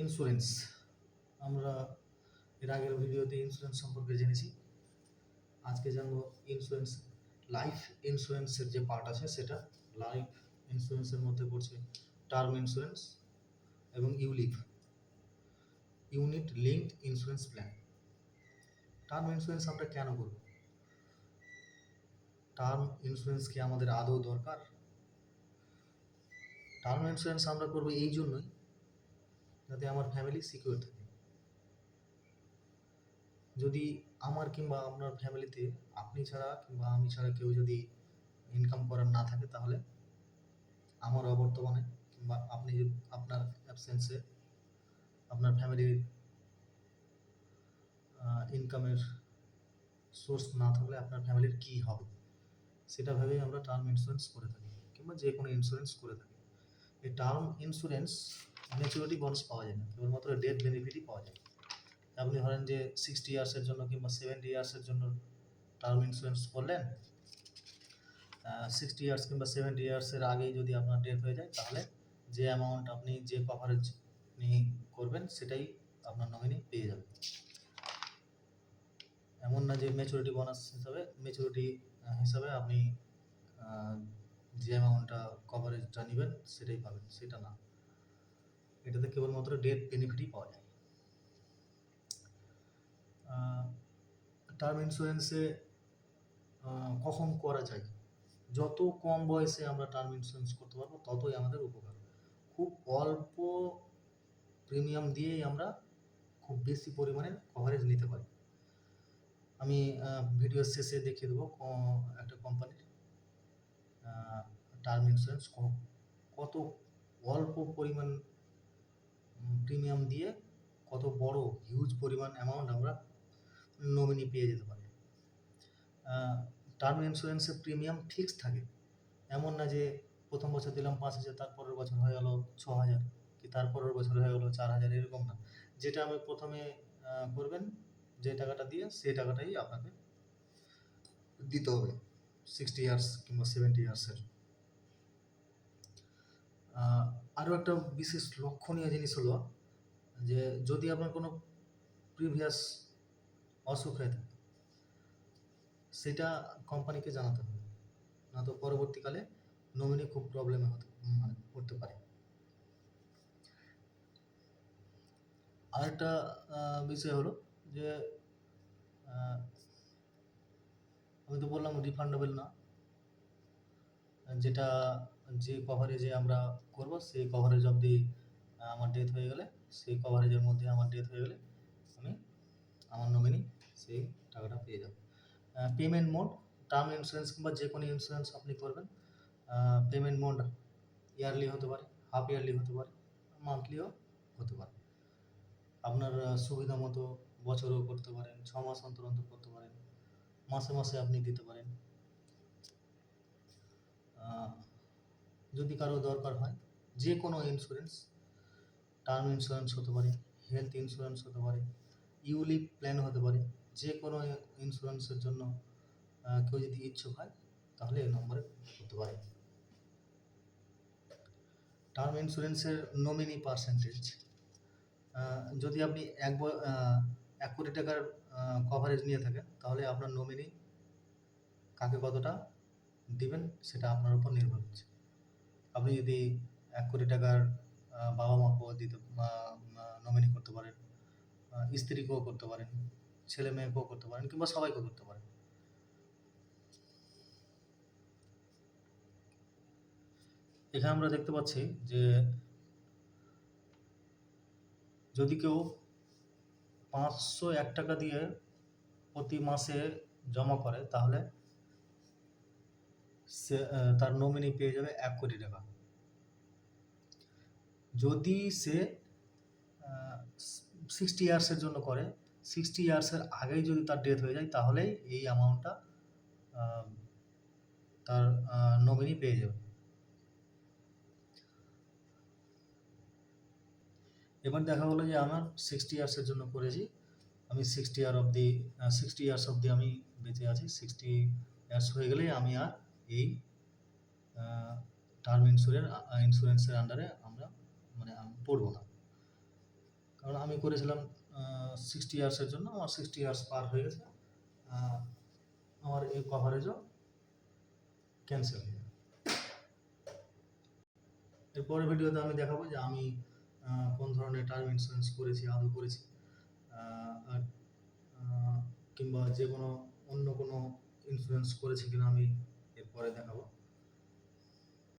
Insurance, আমরা এর আগের ভিডিওতে ইন্স্যুরেন্স সম্পর্কে জেনেছি। আজকে জানবো ইন্স্যুরেন্স, লাইফ ইন্স্যুরেন্সের যে পার্ট আছে সেটা। লাইফ ইন্স্যুরেন্সের মধ্যে পড়ছে টার্ম ইন্স্যুরেন্স এবং ULIP, unit linked insurance plan. Term insurance আমরা কেন করব? টার্ম ইন্স্যুরেন্স কি আমাদের আদৌ দরকার? টার্ম ইন্স্যুরেন্স আমরা করবো এই জন্যই যাতে আমার ফ্যামিলি সিকিউর থাকে। যদি আমার কিংবা আপনার ফ্যামিলিতে আপনি ছাড়া কিংবা আমি ছাড়া কেউ যদি ইনকাম করার না থাকে, তাহলে আমার অবর্তমানে কিংবা আপনি আপনার অ্যাবসেন্সে আপনার ফ্যামিলির ইনকামের সোর্স না থাকলে আপনার ফ্যামিলির কী হবে, সেটা ভেবেই আমরা টার্ম ইন্স্যুরেন্স করে থাকি কিংবা যে কোনো ইন্স্যুরেন্স করে থাকি। এই টার্ম ইন্স্যুরেন্স ম্যাচুরিটি বোনাস পাওয়া যায় না, কেবলমাত্র ডেথ বেনিফিটই পাওয়া যায়। আপনি ধরেন যে 60 ইয়ার্সের জন্য কিংবা 70 ইয়ার্সের জন্য টার্ম ইন্স্যুরেন্স করলেন, 60 ইয়ার্স কিংবা 70 ইয়ার্সের আগেই যদি আপনার ডেথ হয়ে যায়, তাহলে যে অ্যামাউন্ট আপনি যে কভারেজ নিয়ে করবেন সেটাই আপনার নমিনি পেয়ে যাবে। এমন না যে ম্যাচুরিটি বোনাস হিসাবে আপনি যে অ্যামাউন্টটা কভারেজটা নেবেন সেটাই পাবেন, সেটা না। এটাতে কেবলমাত্র ডেথ বেনিফিটই পাওয়া যায়। টার্ম ইন্স্যুরেন্সে কখন করা যায়? যত কম বয়সে আমরা টার্ম ইন্স্যুরেন্স করতে পারবো ততই আমাদের উপকার। খুব অল্প প্রিমিয়াম দিয়েই আমরা খুব বেশি পরিমাণের কভারেজ নিতে পারি। আমি ভিডিওর শেষে দেখিয়ে দেবো একটা কোম্পানির টার্ম ইন্স্যুরেন্স কত অল্প পরিমাণ প্রিমিয়াম দিয়ে কত বড় হিউজ পরিমাণ অ্যামাউন্ট আমরা নমিনি পেয়ে যেতে পারি। টার্ম ইন্স্যুরেন্সের প্রিমিয়াম ফিক্সড থাকে, এমন না যে প্রথম বছর দিলাম 5,000, তারপরের বছর হয়ে গেল 6,000, কি তারপরের বছর হয়ে গেল 4,000, এরকম না। যেটা আমি প্রথমে করবেন যে টাকাটা দিয়ে, সেই টাকাটাই আপনাকে দিতে হবে 60 ইয়ার্স কিংবা 70 ইয়ার্সের। আরও একটা বিশেষ লক্ষণীয় জিনিস হলো যে যদি আপনার কোনো প্রিভিয়াস অসুখ হয়ে থাকে, সেটা কোম্পানিকে জানাতে হবে, না তো পরবর্তীকালে নমিনি খুব প্রবলেমে পড়তে পারে। আরেকটা বিষয় হলো যে আমি তো বললাম রিফান্ডেবল না, যেটা যে কভারেজে আমরা করব সেই কভারেজ অবধি আমার ডেথ হয়ে গেলে, সেই কভারেজের মধ্যে আমার ডেথ হয়ে গেলে আমি আমার নমিনি সেই টাকাটা পেয়ে যাব। পেমেন্ট মোড, টার্ম ইন্স্যুরেন্স কিংবা যে কোনো ইন্স্যুরেন্স আপনি করবেন, পেমেন্ট মোড ইয়ারলি হতে পারে, হাফ ইয়ারলি হতে পারে, মান্থলিও হতে পারে। আপনার সুবিধা মতো বছরেও করতে পারেন, 6 মাস অন্তর অন্তর করতে পারেন, মাসে মাসে আপনি দিতে পারেন। যদি কারো দরকার হয় যে কোনো ইন্স্যুরেন্স, টার্ম ইন্স্যুরেন্স হতে পারে, হেলথ ইন্স্যুরেন্স হতে পারে, ইউলিপ প্ল্যান হতে পারে, যে কোনো ইন্স্যুরেন্সের জন্য কেউ যদি ইচ্ছুক হয় তাহলে এই নম্বরে করতে পারে। টার্ম ইন্স্যুরেন্সের নমিনি পার্সেন্টেজ, যদি আপনি 1 কোটি টাকার কভারেজ নিয়ে থাকেন, তাহলে আপনার নমিনি কাকে কতটা দিবেন সেটা আপনার উপর নির্ভর করছে। আপনি যদি 1 কোটি টাকার বাবা মাকেও দিতে নমিনি করতে পারেন, স্ত্রীকেও করতে পারেন, ছেলে মেয়েকেও করতে পারেন, কিংবা সবাইকে করতে পারেন। এখানে আমরা দেখতে পাচ্ছি যে যদি কেউ 501 টাকা দিয়ে প্রতি মাসে জমা করে, তাহলে সে তার নমিনি পেয়ে যাবে 1 কোটি টাকা। যদি সে 60 ইয়ার্সের জন্য করে, 60 ইয়ার্সের আগেই যদি তার ডেথ হয়ে যায়, তাহলেই এই অ্যামাউন্টটা তার নমিনি পেয়ে যাবে। এবার দেখা হলো যে আমার 60 ইয়ার্সের জন্য করেছি, আমি 60 ইয়ার্স অবধি আমি বেঁচে আছি, 60 ইয়ার্স হয়ে গেলেই আমি আর এই টার্ম ইন্স্যুরেন্সের আন্ডারে আমি পড়বো না। কারণ আমি করেছিলাম 60 ইয়ার্সের জন্য, আমার 60 ইয়ার্স পার হয়ে গেছে, আমার এই কভারেজও ক্যান্সেল হয়ে যাবে। এরপরের ভিডিওতে আমি দেখাবো যে আমি কোন ধরনের টার্ম ইন্স্যুরেন্স করেছি, আদৌ করেছি, আর কিংবা যে কোনো অন্য কোনো ইন্স্যুরেন্স করেছি কিনা আমি এরপরে দেখাবো।